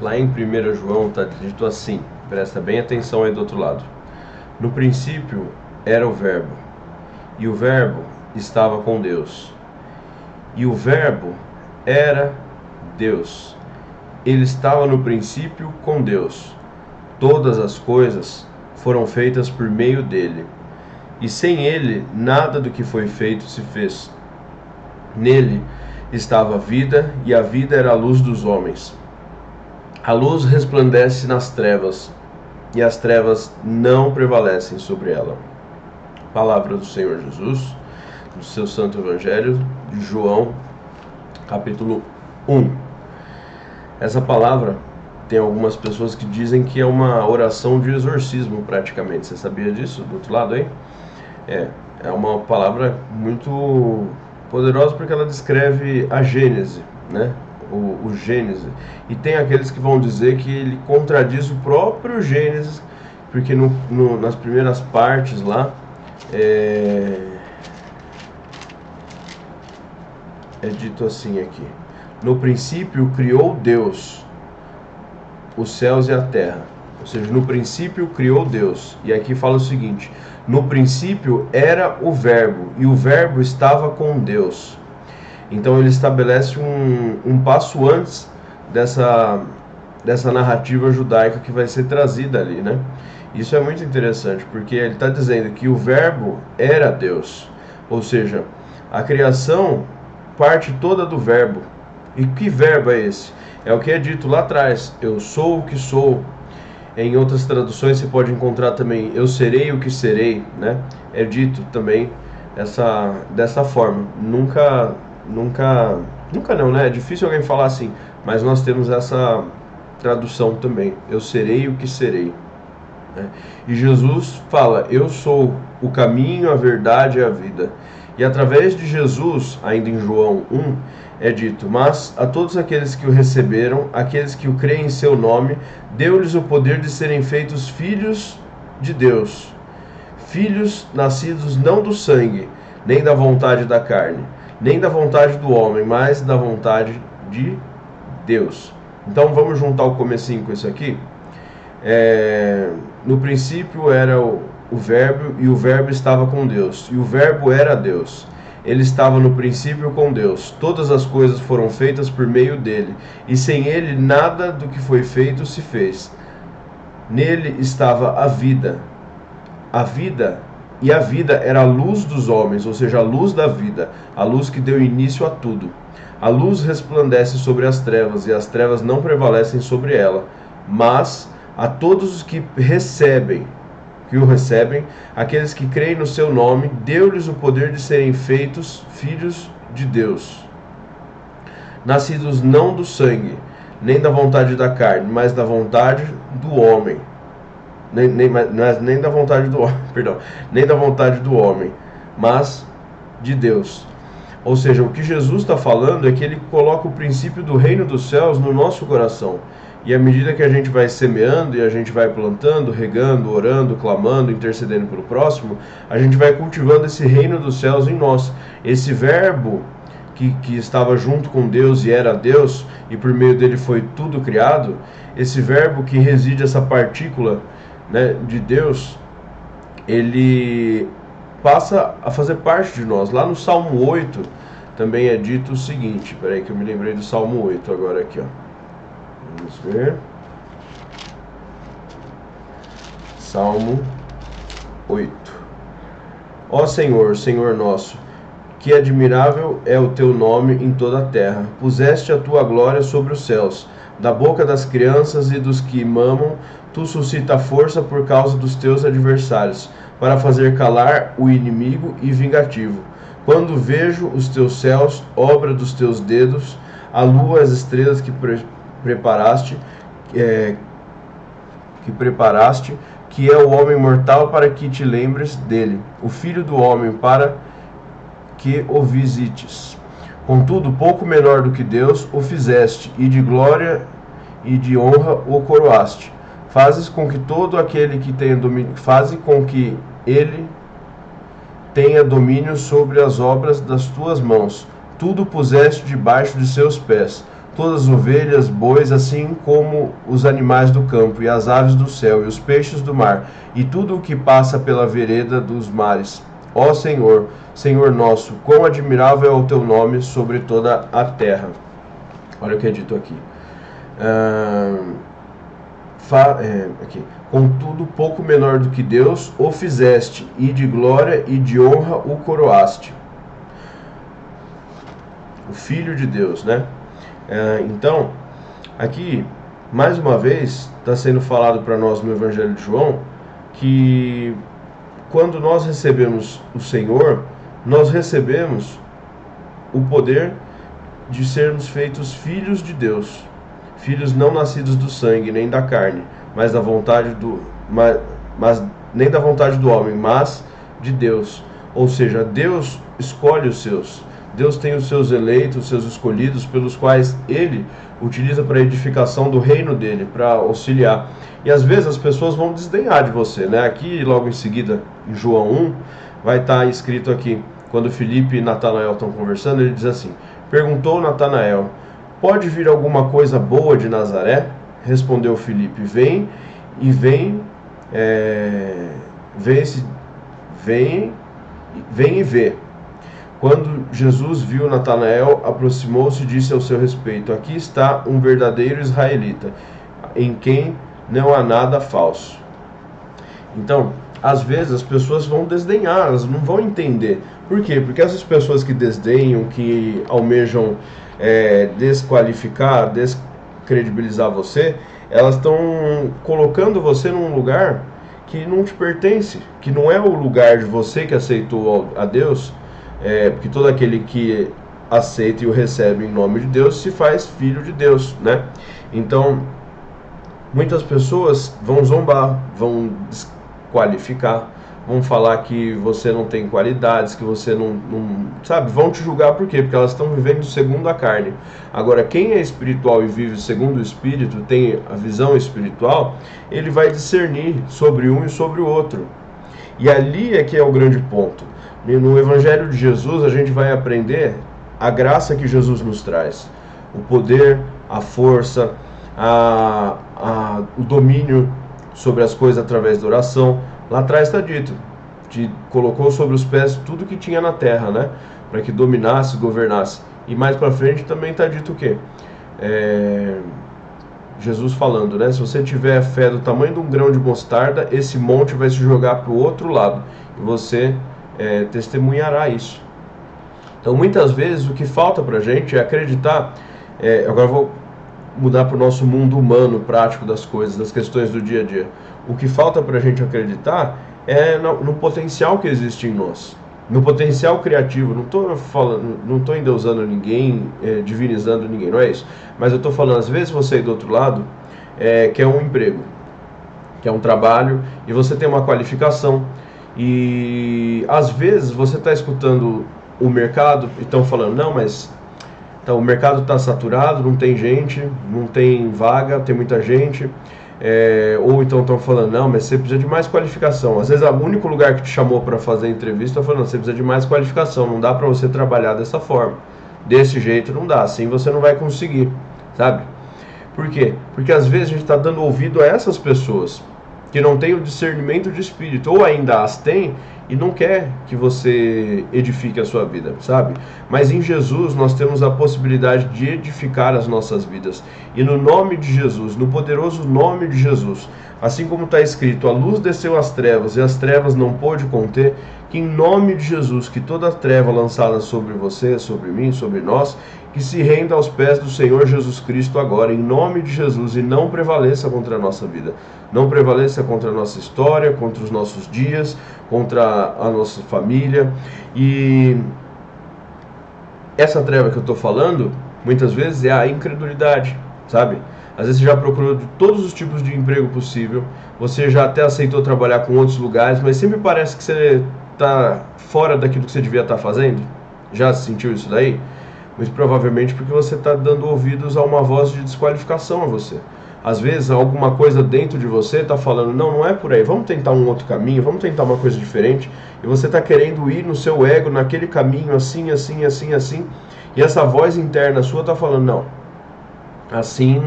Lá em 1 João está dito assim, presta bem atenção aí do outro lado. No princípio era o Verbo, e o Verbo estava com Deus. E o Verbo era Deus. Ele estava no princípio com Deus. Todas as coisas foram feitas por meio dele. E sem ele, nada do que foi feito se fez. Nele estava a vida, e a vida era a luz dos homens. A luz resplandece nas trevas, e as trevas não prevalecem sobre ela. Palavra do Senhor Jesus, do seu Santo Evangelho, de João, capítulo 1. Essa palavra tem algumas pessoas que dizem que é uma oração de exorcismo praticamente. Você sabia disso do outro lado aí? É uma palavra muito poderosa porque ela descreve a Gênese, né? O Gênesis. E tem aqueles que vão dizer que ele contradiz o próprio Gênesis, porque nas primeiras partes lá é dito assim aqui: no princípio criou Deus os céus e a terra. Ou seja, no princípio criou Deus. E aqui fala o seguinte: no princípio era o Verbo, e o Verbo estava com Deus. Então ele estabelece um passo antes dessa narrativa judaica que vai ser trazida ali, né? Isso é muito interessante, porque ele está dizendo que o Verbo era Deus. Ou seja, a criação parte toda do Verbo. E que verbo é esse? É o que é dito lá atrás: eu sou o que sou. Em outras traduções você pode encontrar também: eu serei o que serei, né? É dito também dessa forma. Nunca não, né? É difícil alguém falar assim, mas nós temos essa tradução também: eu serei o que serei, né? E Jesus fala: eu sou o caminho, a verdade e a vida. E através de Jesus, ainda em João 1, é dito: mas a todos aqueles que o receberam, aqueles que o creem em seu nome, deu-lhes o poder de serem feitos filhos de Deus, filhos nascidos não do sangue, nem da vontade da carne, nem da vontade do homem, mas da vontade de Deus. Então vamos juntar o comecinho com isso aqui. No princípio era o Verbo, e o Verbo estava com Deus, e o Verbo era Deus. Ele estava no princípio com Deus. Todas as coisas foram feitas por meio dele, e sem ele nada do que foi feito se fez. Nele estava a vida. A vida era a luz dos homens, ou seja, a luz da vida, a luz que deu início a tudo. A luz resplandece sobre as trevas, e as trevas não prevalecem sobre ela. Mas a todos os que o recebem, aqueles que creem no seu nome, deu-lhes o poder de serem feitos filhos de Deus, nascidos não do sangue, nem da vontade da carne, mas da vontade do homem. Nem da vontade do homem, perdão, nem da vontade do homem, mas de Deus. Ou seja, o que Jesus está falando é que ele coloca o princípio do reino dos céus no nosso coração. E à medida que a gente vai semeando e a gente vai plantando, regando, orando, clamando, intercedendo pelo próximo, a gente vai cultivando esse reino dos céus em nós. Esse Verbo que estava junto com Deus e era Deus, e por meio dele foi tudo criado, esse Verbo que reside, essa partícula, né, de Deus, ele passa a fazer parte de nós. Lá no Salmo 8 também é dito o seguinte, peraí que eu me lembrei do Salmo 8 agora aqui, ó. Vamos ver. Salmo 8. Ó Senhor, Senhor nosso, que admirável é o teu nome em toda a terra. Puseste a tua glória sobre os céus. Da boca das crianças e dos que mamam, tu suscita força por causa dos teus adversários, para fazer calar o inimigo e vingativo. Quando vejo os teus céus, obra dos teus dedos, a lua, as estrelas que preparaste, que é o homem mortal, para que te lembres dele, o filho do homem, para que o visites. Contudo, pouco menor do que Deus o fizeste, e de glória e de honra o coroaste. Fazes com que todo aquele que tenha domínio, ele tenha domínio sobre as obras das tuas mãos. Tudo puseste debaixo de seus pés. todas as ovelhas, bois, assim como os animais do campo, e as aves do céu, e os peixes do mar, e tudo o que passa pela vereda dos mares. Ó Senhor, Senhor nosso, quão admirável é o teu nome sobre toda a terra. Olha o que é dito aqui. Aqui. Contudo, pouco menor do que Deus o fizeste, e de glória e de honra o coroaste. O Filho de Deus, né? Então, aqui, mais uma vez, está sendo falado para nós no Evangelho de João, que quando nós recebemos o Senhor, nós recebemos o poder de sermos feitos filhos de Deus. Filhos não nascidos do sangue, nem da carne, mas da vontade nem da vontade do homem, mas de Deus. Ou seja, Deus escolhe os seus. Deus tem os seus eleitos, os seus escolhidos, pelos quais Ele utiliza para a edificação do reino dele, para auxiliar. E às vezes as pessoas vão desdenhar de você, né? Aqui, logo em seguida, em João 1, vai estar escrito aqui, quando Filipe e Natanael estão conversando, ele diz assim: perguntou Natanael: pode vir alguma coisa boa de Nazaré? Respondeu Filipe: vem e vê. Quando Jesus viu Natanael, aproximou-se e disse ao seu respeito: aqui está um verdadeiro israelita, em quem não há nada falso. Então, às vezes as pessoas vão desdenhar, elas não vão entender. Por quê? Porque essas pessoas que desdenham, que almejam desqualificar, descredibilizar você, elas estão colocando você num lugar que não te pertence, que não é o lugar de você que aceitou a Deus, porque todo aquele que aceita e o recebe em nome de Deus se faz filho de Deus, né? Então, muitas pessoas vão zombar, vão desqualificar, vão falar que você não tem qualidades, que você não sabe, vão te julgar. Por quê? Porque elas estão vivendo segundo a carne. Agora, quem é espiritual e vive segundo o Espírito, tem a visão espiritual, ele vai discernir sobre um e sobre o outro. E ali é que é o grande ponto. No Evangelho de Jesus, a gente vai aprender a graça que Jesus nos traz. O poder, a força, o domínio sobre as coisas através da oração. Lá atrás está dito, que colocou sobre os pés tudo que tinha na terra, né? Para que dominasse, governasse. E mais para frente também está dito o quê? Jesus falando, né? Se você tiver fé do tamanho de um grão de mostarda, esse monte vai se jogar para o outro lado. E você testemunhará isso. Então, muitas vezes, o que falta para a gente é acreditar. Agora eu vou mudar para o nosso mundo humano, prático das coisas, das questões do dia a dia. O que falta para a gente acreditar é no potencial que existe em nós, no potencial criativo. Não estou endeusando ninguém, divinizando ninguém, não é isso. Mas eu estou falando, às vezes você aí do outro lado quer um emprego, quer um trabalho, e você tem uma qualificação, e às vezes você está escutando o mercado e estão falando, não, mas então, o mercado está saturado, não tem gente, não tem vaga, tem muita gente. Ou então estão falando, não, mas você precisa de mais qualificação. Às vezes o único lugar que te chamou para fazer a entrevista está falando, você precisa de mais qualificação, não dá para você trabalhar dessa forma. Desse jeito não dá, assim você não vai conseguir, sabe? Por quê? Porque às vezes a gente está dando ouvido a essas pessoas que não têm o discernimento de espírito, ou ainda as têm e não quer que você edifique a sua vida, sabe? Mas em Jesus nós temos a possibilidade de edificar as nossas vidas. E no nome de Jesus, no poderoso nome de Jesus, assim como está escrito, a luz desceu às trevas e as trevas não pôde conter, que em nome de Jesus, que toda treva lançada sobre você, sobre mim, sobre nós, que se renda aos pés do Senhor Jesus Cristo agora, em nome de Jesus, e não prevaleça contra a nossa vida, não prevaleça contra a nossa história, contra os nossos dias, contra a nossa família. E essa treva que eu estou falando, muitas vezes é a incredulidade, sabe? Às vezes você já procurou de todos os tipos de emprego possível, você já até aceitou trabalhar com outros lugares, mas sempre parece que você está fora daquilo que você devia estar fazendo. Já sentiu isso daí? Muito provavelmente porque você está dando ouvidos a uma voz de desqualificação a você. Às vezes alguma coisa dentro de você está falando, não é por aí, vamos tentar um outro caminho, vamos tentar uma coisa diferente, e você está querendo ir no seu ego, naquele caminho, assim, e essa voz interna sua está falando, Assim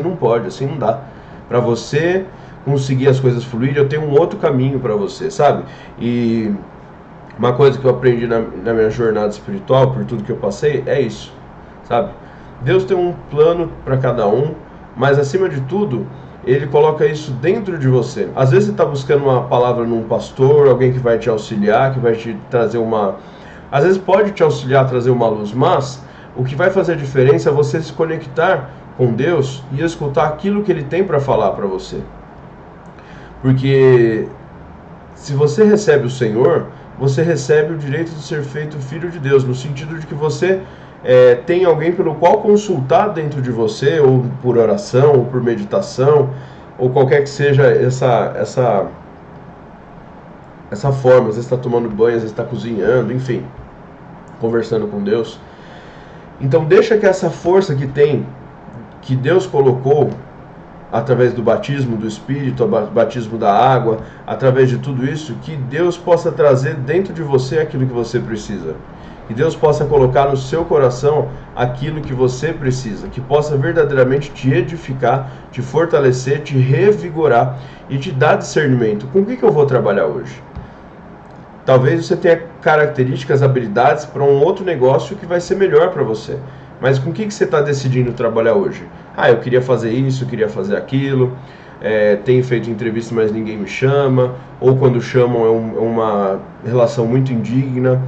não pode, assim não dá. Para você conseguir as coisas fluírem, eu tenho um outro caminho para você, sabe? E uma coisa que eu aprendi na minha jornada espiritual, por tudo que eu passei, é isso, sabe? Deus tem um plano para cada um, mas acima de tudo, Ele coloca isso dentro de você. Às vezes você está buscando uma palavra num pastor, alguém que vai te auxiliar, que vai te trazer uma... Às vezes pode te auxiliar a trazer uma luz, mas o que vai fazer a diferença é você se conectar com Deus e escutar aquilo que Ele tem para falar para você. Porque se você recebe o Senhor, você recebe o direito de ser feito filho de Deus, no sentido de que você tem alguém pelo qual consultar dentro de você, ou por oração, ou por meditação, ou qualquer que seja essa forma. Às vezes está tomando banho, às vezes está cozinhando, enfim, conversando com Deus. Então deixa que essa força que Deus colocou através do batismo do Espírito, batismo da água, através de tudo isso, que Deus possa trazer dentro de você aquilo que você precisa. Que Deus possa colocar no seu coração aquilo que você precisa, que possa verdadeiramente te edificar, te fortalecer, te revigorar e te dar discernimento. Com o que eu vou trabalhar hoje? Talvez você tenha características, habilidades para um outro negócio que vai ser melhor para você. Mas com o que você está decidindo trabalhar hoje? Eu queria fazer isso, eu queria fazer aquilo, tenho feito entrevista, mas ninguém me chama, ou quando chamam é uma relação muito indigna,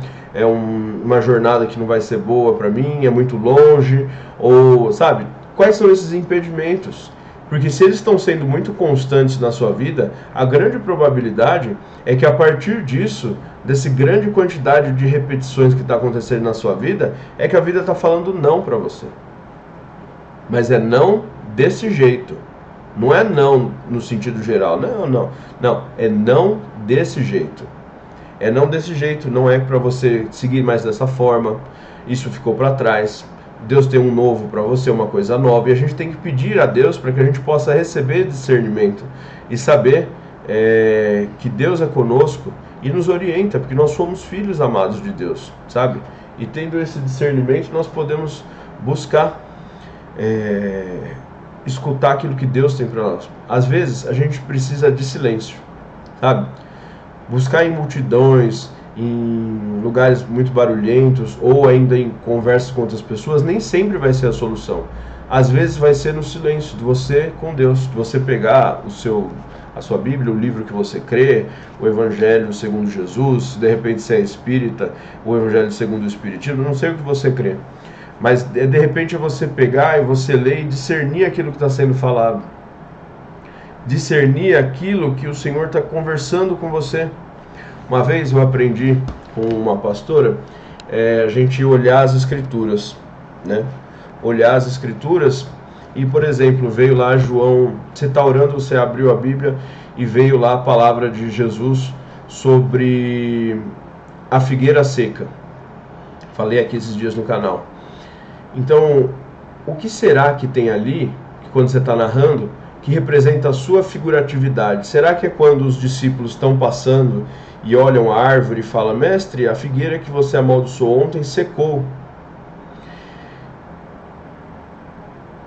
uma jornada que não vai ser boa para mim, é muito longe, ou sabe? Quais são esses impedimentos? Porque se eles estão sendo muito constantes na sua vida, a grande probabilidade é que a partir disso, dessa grande quantidade de repetições que está acontecendo na sua vida, é que a vida está falando não para você. Mas é não desse jeito. Não é não no sentido geral. Não. É não desse jeito. É não desse jeito. Não é para você seguir mais dessa forma. Isso ficou para trás. Deus tem um novo para você, uma coisa nova. E a gente tem que pedir a Deus para que a gente possa receber discernimento. E saber que Deus é conosco e nos orienta. Porque nós somos filhos amados de Deus, sabe? E tendo esse discernimento, nós podemos buscar escutar aquilo que Deus tem para nós. Às vezes a gente precisa de silêncio, sabe? Buscar em multidões, em lugares muito barulhentos, ou ainda em conversas com outras pessoas, nem sempre vai ser a solução. Às vezes vai ser no silêncio, de você com Deus, de você pegar a sua Bíblia, o livro que você crê, o Evangelho segundo Jesus, de repente se é espírita, o Evangelho segundo o Espiritismo, não sei o que você crê. Mas de repente é você pegar e você ler e discernir aquilo que está sendo falado. Discernir aquilo que o Senhor está conversando com você. Uma vez eu aprendi com uma pastora, a gente olhar as Escrituras, né? Olhar as Escrituras e, por exemplo, veio lá João, você está orando, você abriu a Bíblia e veio lá a palavra de Jesus sobre a figueira seca. Falei aqui esses dias no canal. Então, o que será que tem ali, que quando você está narrando, que representa a sua figuratividade? Será que é quando os discípulos estão passando e olham a árvore e falam: mestre, a figueira que você amaldiçoou ontem secou?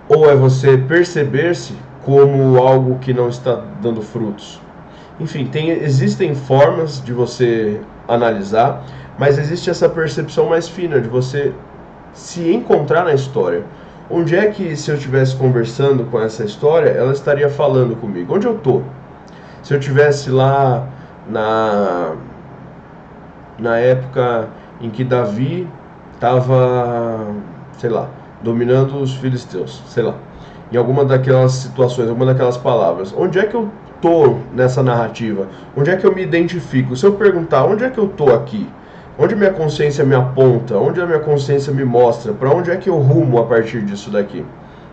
Ou é você perceber-se como algo que não está dando frutos? Enfim, existem formas de você analisar, mas existe essa percepção mais fina de você se encontrar na história. Onde é que, se eu estivesse conversando com essa história, ela estaria falando comigo? Onde eu estou? Se eu estivesse lá na época em que Davi estava, sei lá, dominando os filisteus, sei lá, em alguma daquelas situações, alguma daquelas palavras, onde é que eu estou nessa narrativa? Onde é que eu me identifico? Se eu perguntar, onde é que eu estou aqui? Onde minha consciência me aponta? Onde a minha consciência me mostra? Para onde é que eu rumo a partir disso daqui?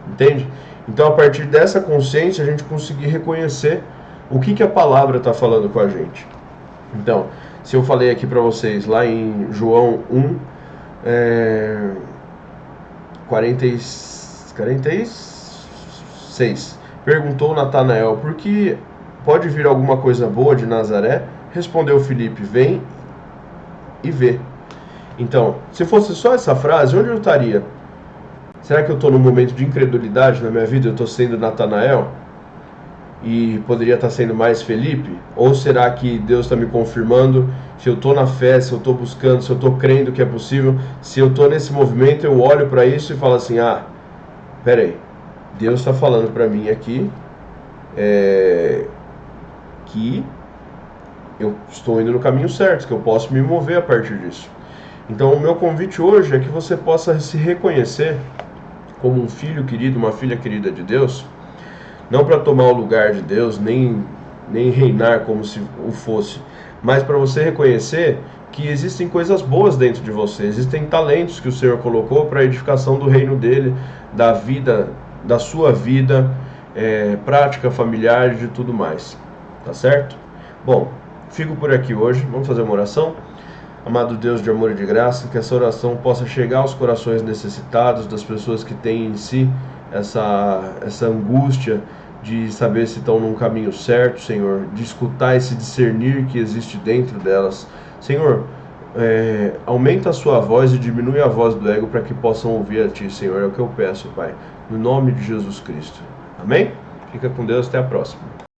Entende? Então, a partir dessa consciência, a gente conseguir reconhecer o que a palavra está falando com a gente. Então, se eu falei aqui para vocês, lá em João 1, 46, perguntou Natanael: por que pode vir alguma coisa boa de Nazaré? Respondeu Filipe: vem e vê. Então, se fosse só essa frase, onde eu estaria? Será que eu estou num momento de incredulidade na minha vida? Eu estou sendo Natanael? E poderia estar sendo mais Felipe? Ou será que Deus está me confirmando? Se eu estou na fé, se eu estou buscando, se eu estou crendo que é possível, se eu estou nesse movimento, eu olho para isso e falo assim, peraí, Deus está falando para mim aqui que eu estou indo no caminho certo, que eu posso me mover a partir disso. Então o meu convite hoje é que você possa se reconhecer como um filho querido, uma filha querida de Deus, não para tomar o lugar de Deus, nem reinar como se o fosse, mas para você reconhecer que existem coisas boas dentro de você, existem talentos que o Senhor colocou para a edificação do reino dele, da vida, da sua vida, prática familiar e de tudo mais, tá certo? Bom, fico por aqui hoje, vamos fazer uma oração? Amado Deus de amor e de graça, que essa oração possa chegar aos corações necessitados, das pessoas que têm em si essa angústia de saber se estão num caminho certo, Senhor, de escutar esse discernir que existe dentro delas. Senhor, aumenta a sua voz e diminui a voz do ego para que possam ouvir a Ti, Senhor, é o que eu peço, Pai, no nome de Jesus Cristo. Amém? Fica com Deus, até a próxima.